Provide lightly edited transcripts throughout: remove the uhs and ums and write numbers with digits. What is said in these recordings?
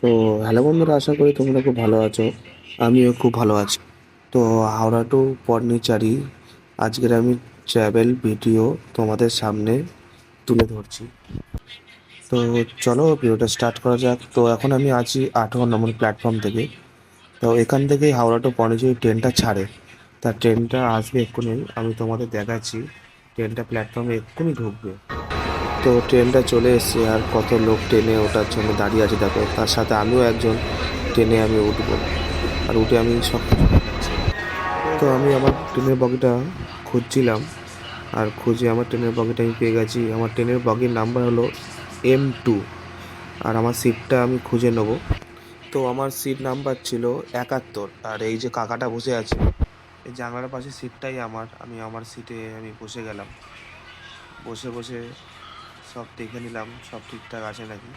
তো হ্যালো বন্ধুরা, আশা করি তোমরা খুব ভালো আছো। আমিও খুব ভালো আছি। তো হাওড়া টু পন্ডিচেরি আজকের আমি ট্রাভেল ভিডিও তোমাদের সামনে তুলে ধরছি। তো চলো ভিডিওটা স্টার্ট করা যাক। তো এখন আমি আছি 8 নম্বর প্ল্যাটফর্ম থেকে। তো এখান থেকেই হাওড়া টু পন্ডিচেরি ট্রেনটা ছাড়ে। তা ট্রেনটা আসবে এক্ষুনি, আমি তোমাদের দেখাচ্ছি। ট্রেনটা প্ল্যাটফর্মে এক্ষুনি ঢুকবে। তো ট্রেনটা চলে এসছে, আর কত লোক ট্রেনে ওঠার জন্য দাঁড়িয়ে আছে দেখো। তার সাথে আমিও একজন, ট্রেনে আমি উঠবো। আর উঠে আমি সব কিছু দেখাচ্ছি। তো আমি আমার ট্রেনের বগিটা খুঁজছিলাম, আর খুঁজে আমার ট্রেনের বগিটা আমি পেয়ে গেছি। আমার ট্রেনের বগির নাম্বার হলো M2। আর আমার সিটটা আমি খুঁজে নেবো। তো আমার সিট নাম্বার ছিল 71। আর এই যে কাকাটা বসে আছে, এই জানলার পাশে সিটটাই আমার। আমি আমার সিটে আমি বসে গেলাম। বসে বসে সব দেখে নিলাম সব ঠিকঠাক আছে নাকি।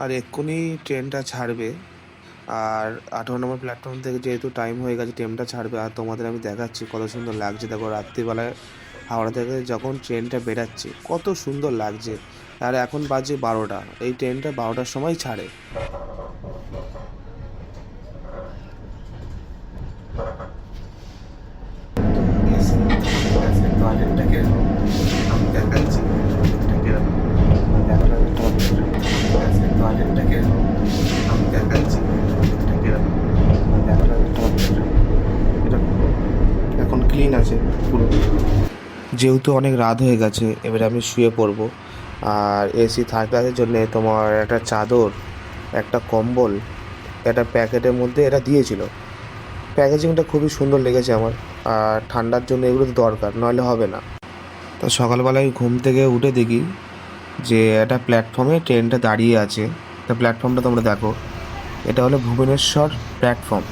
আর এক্ষুনি ট্রেনটা ছাড়বে। আর 18 নম্বর প্ল্যাটফর্ম থেকে যেহেতু টাইম হয়ে গেছে, ট্রেনটা ছাড়বে। আর তোমাদের আমি দেখাচ্ছি কত সুন্দর লাগছে দেখো। রাত্রিবেলায় হাওড়া থেকে যখন ট্রেনটা বেরাচ্ছে কত সুন্দর লাগছে। আর এখন বাজে 12টা, এই ট্রেনটা 12টার সময় ছাড়ে। টয়লেটটাকে আমি দেখাচ্ছি, টয়লেটটাকে আমি দেখাচ্ছি। এটা এখন ক্লিন আছে পুরো। যেহেতু অনেক রাত হয়ে গেছে, এবারে আমি শুয়ে পড়বো। আর এসি থার্ড ক্লাসের জন্যে তোমার একটা চাদর, একটা কম্বল, একটা প্যাকেটের মধ্যে এটা দিয়েছিল। প্যাকেজিংটা খুবই সুন্দর লেগেছে আমার। আর ঠান্ডার জন্য এগুলো তো দরকার, নইলে হবে না। তো সকালবেলায় ঘুম থেকে উঠে দেখি যে একটা প্ল্যাটফর্মে ট্রেনটা দাঁড়িয়ে আছে। তা প্ল্যাটফর্মটা তোমরা দেখো, এটা হলো ভুবনেশ্বর প্ল্যাটফর্ম।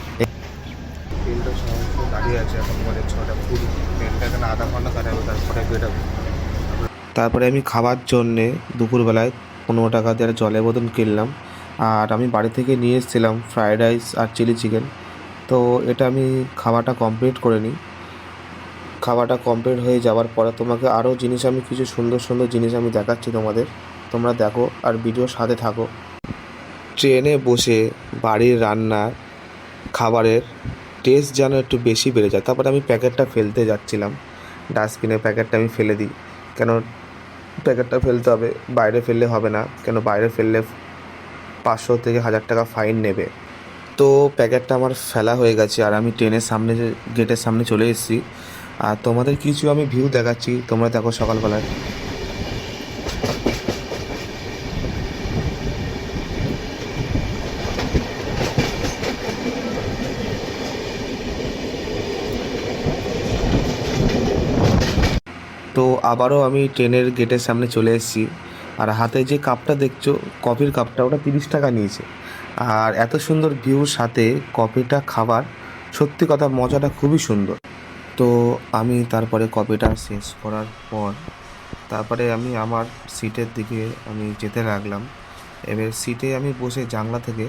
ট্রেনটা সমস্ত দাঁড়িয়ে আছে, এখন মানে 6টা 20। ট্রেনটা এখানে আধা ঘন্টা দাঁড়াবে, তারপরে বেরোবে। তারপরে আমি খাবার জন্যে দুপুরবেলায় 15 টাকা দিয়ে একটা জলের বোতল কিনলাম। আর আমি বাড়ি থেকে নিয়ে এসেছিলাম ফ্রায়েড রাইস আর চিলি চিকেন। তো এটা আমি খাওয়াটা কমপ্লিট করে নিই। খাওয়াটা কমপ্লিট হয়ে যাওয়ার পরে তোমাকে আরও জিনিস, আমি কিছু সুন্দর সুন্দর জিনিস আমি দেখাচ্ছি তোমাদের। তোমরা দেখো আর ভিডিওর সাথে থাকো। ট্রেনে বসে বাড়ির রান্নার খাবারের টেস্ট যেন একটু বেশি বেড়ে যায়। তারপরে আমি প্যাকেটটা ফেলতে যাচ্ছিলাম, ডাস্টবিনের প্যাকেটটা আমি ফেলে দিই। কেন প্যাকেটটা ফেলতে হবে? বাইরে ফেললে হবে না, কেন বাইরে ফেললে 500 থেকে 1000 টাকা ফাইন নেবে। তো প্যাকেটটা আমার ফেলা হয়ে গেছে, আর আমি ট্রেনের সামনে, যে গেটের সামনে চলে এসেছি। আর তোমাদের কিছু আমি ভিউ দেখাচ্ছি, তোমরা দেখো সকালবেলায়। তো আবারও আমি ট্রেনের গেটের সামনে চলে এসেছি। আর হাতে যে কাপটা দেখছো, কফির কাপটা, ওটা 30 টাকা নিয়েছে। আর এত সুন্দর ভিউর সাথে কফিটা খাবার, সত্যি কথা মজাটা খুবই সুন্দর। তো আমি তারপরে কফিটা শেষ করার পর তারপরে আমি আমার সিটের দিকে আমি যেতে লাগলাম। এবার সিটে আমি বসে জানলা থেকে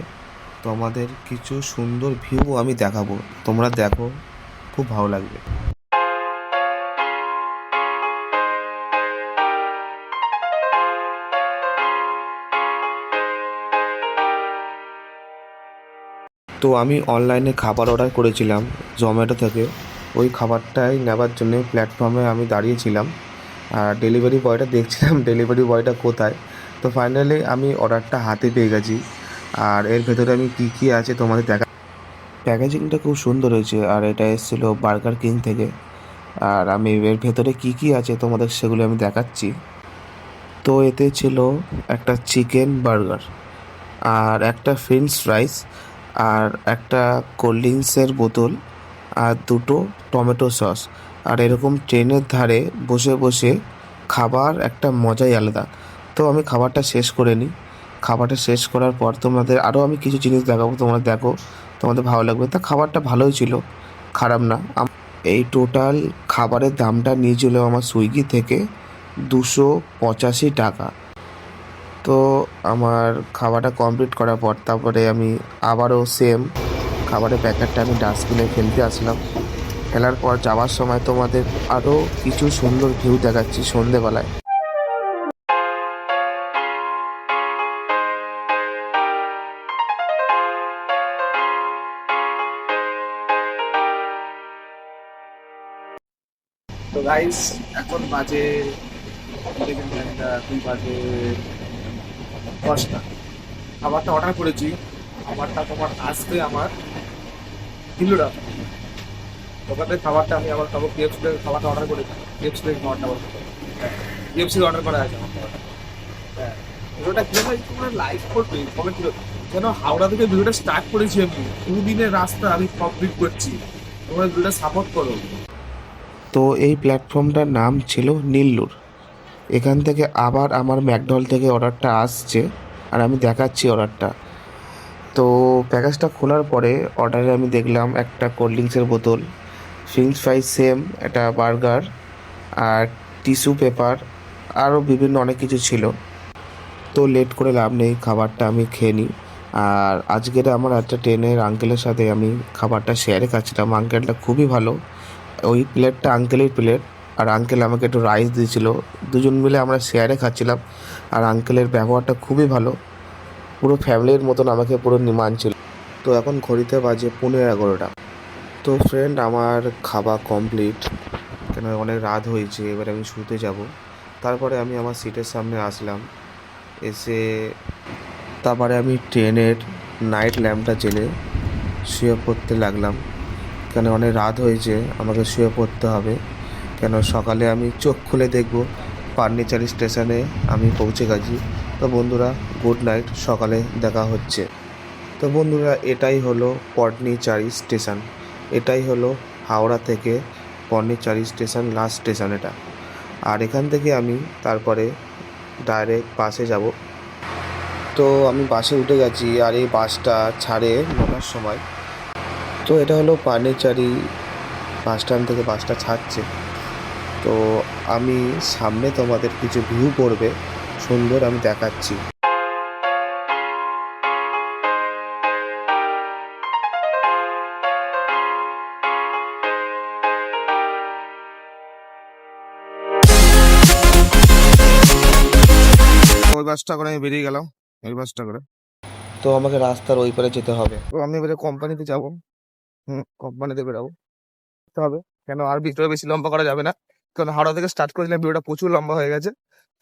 তোমাদের কিছু সুন্দর ভিউ আমি দেখাবো। তোমরা দেখো, খুব ভালো লাগবে। তো আমি অনলাইনে খাবার অর্ডার করেছিলাম জোম্যাটো থেকে। ওই খাবারটাই নেবার জন্য প্ল্যাটফর্মে আমি দাঁড়িয়েছিলাম। আর ডেলিভারি বয়টা দেখছিলাম ডেলিভারি বয়টা কোথায়। তো ফাইনালি আমি অর্ডারটা হাতে পেয়ে গেছি। আর এর ভেতরে আমি কী কী আছে তোমাদের দেখা। প্যাকেজিংটা খুব সুন্দর হয়েছে, আর এটা এসেছিলো বার্গার কিং থেকে। আর আমি এর ভেতরে কী কী আছে তোমাদের সেগুলো আমি দেখাচ্ছি। তো এতে ছিল একটা চিকেন বার্গার, আর একটা ফ্রেঞ্চ ফ্রাইস, আর একটা কোল্ড ড্রিঙ্কসের বোতল, আর দুটো টমেটো সস। আর এরকম ট্রেনের ধারে বসে বসে খাবার একটা মজাই আলাদা। তো আমি খাবারটা শেষ করে নিই। খাবারটা শেষ করার পর তোমাদের আরও আমি কিছু জিনিস দেখাবো, তোমরা দেখো, তোমাদের ভালো লাগবে। তা খাবারটা ভালোই ছিল, খারাপ না। এই টোটাল খাবারের দামটা নিয়েছিল আমার সুইগি থেকে 285 টাকা। তো আমার খাওয়াটা কমপ্লিট করার পর তারপরে আমি আবারও সেম খাবারের প্যাকেটটা আমি ডাস্টবিনে ফেলতে আসলাম। ফেলার পর যাওয়ার সময় তোমাদের আরও কিছু সুন্দর ভিউ দেখাচ্ছি সন্ধেবেলায়। গাইস, এখন বাজে দেখেন টাইমটা, এখন বাজে 10টা। খাবারটা অর্ডার করেছি। খাবারটা তোমার আসবে আমার 3 টাকা। ওখান থেকে খাবারটা আমি আবার খাবো। কেএফসি থেকে খাবারটা অর্ডার করেছি। কেএফসি থেকে খাবারটা অর্ডার কেএফসি অর্ডার করা আছে আমার খাবারটা। হ্যাঁ, ভিডিওটা কি হয়, তোমরা লাইক করবে, কমেন্ট করবে। যেন হাওড়া থেকে ভিডিওটা স্টার্ট করেছি আমি, 2 দিনের রাস্তা আমি কমপ্লিট করছি। তোমরা ভিডিওটা সাপোর্ট করো। তো এই প্ল্যাটফর্মটার নাম ছিল নীল্লুর। এখান থেকে আবার আমার ম্যাকডোনাল্ড থেকে অর্ডারটা আসছে, আর আমি দেখাচ্ছি অর্ডারটা। তো প্যাকেজটা খোলার পরে অর্ডারে আমি দেখলাম একটা কোল্ড ড্রিঙ্কসের বোতল, ফ্রেঞ্চ ফ্রাই সেম, একটা বার্গার, আর টিস্যু পেপার, আরও বিভিন্ন অনেক কিছু ছিল। তো লেট করে লাভ নেই, খাবারটা আমি খেয়ে নিই। আর আজকের আমার একটা ট্রেনের আঙ্কেলের সাথে আমি খাবারটা শেয়ারে খাচ্ছিলাম। আঙ্কেলটা খুবই ভালো। ওই প্লেটটা আঙ্কেলের প্লেট, আর আঙ্কেল আমাকে একটু রাইস দিয়েছিল। দুজন মিলে আমরা শেয়ারে খাচ্ছিলাম। আর আঙ্কেলের ব্যবহারটা খুবই ভালো, পুরো ফ্যামিলির মতন আমাকে পুরো মানছিল। তো এখন ঘড়িতে বাজে 11:15। তো ফ্রেন্ড, আমার খাওয়া কমপ্লিট, কেন অনেক রাত হয়েছে, এবার আমি শুতে যাব। তারপরে আমি আমার সিটের সামনে আসলাম, এসে তারপরে আমি ট্রেনের নাইট ল্যাম্পটা জেলে শুয়ে পড়তে লাগলাম। কেন অনেক রাত হয়েছে, আমাকে শুয়ে পড়তে হবে। কেন সকালে আমি চোখ খুলে দেখব পান্ডিচারি স্টেশনে আমি পৌঁছে গেছি। তো বন্ধুরা, গুড নাইট, সকালে দেখা হচ্ছে। তো বন্ধুরা, এটাই হলো পন্ডিচারি স্টেশন। এটাই হলো হাওড়া থেকে পন্ডিচারি স্টেশন, লাস্ট স্টেশন এটা। আর এখান থেকে আমি তারপরে ডাইরেক্ট বাসে যাব। তো আমি বাসে উঠে গেছি, আর এই বাসটা ছাড়ে 9টার সময়। তো এটা হলো পান্ডিচারি বাস স্ট্যান্ড থেকে বাসটা ছাড়ছে। তো আমি সামনে তোমাদের কিছু ভিউ পড়বে সুন্দর, আমি দেখাচ্ছি। ওই বাসটা করে আমি বেরিয়ে গেলাম, ওই বাসটা করে। তো আমাকে রাস্তার ওই পারে যেতে হবে। তো আমি এবারে কোম্পানিতে যাব। কোম্পানিতে বেরাবো হবে। কেন আর ভিডিও বেশি লম্বা করা যাবে না, কারণ হাওড়া থেকে স্টার্ট করেছিলাম, ভিডিওটা প্রচুর লম্বা হয়ে গেছে।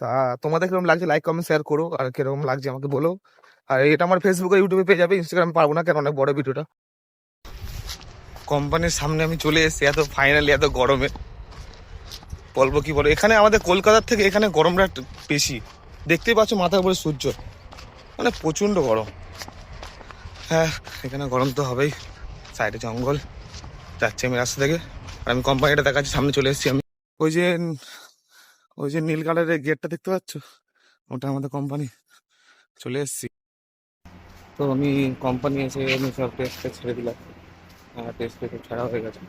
তা তোমাদের কিরকম লাগছে লাইক কমেন্ট শেয়ার করো, আর কিরকম লাগছে আমাকে বলো। আর এটা আমার ফেসবুকে ইউটিউবে পেয়ে যাবে, ইনস্টাগ্রামে পারবো না, কেন অনেক বড় ভিডিওটা। কোম্পানির সামনে আমি চলে এসেছি, এত ফাইনালি এত গরমে বলবো কি বলো। এখানে আমাদের কলকাতার থেকে এখানে গরমটা একটু বেশি, দেখতেই পাচ্ছ মাথার উপরে সূর্য, মানে প্রচণ্ড গরম। হ্যাঁ, এখানে গরম তো হবেই। সাইডে জঙ্গল, যাচ্ছি আমি রাস্তা থেকে। আর আমি কোম্পানিটা দেখাচ্ছি, সামনে চলে এসেছি আমি। ওই যে নীল কালারের গেটটা দেখতে পাচ্ছ, ওটা আমাদের কোম্পানি। চলে এসেছি। তো আমি কোম্পানি এসে আমি সব টেস্টটা ছেড়ে দিলাম। হ্যাঁ, টেস্ট ছাড়া হয়ে গেছে।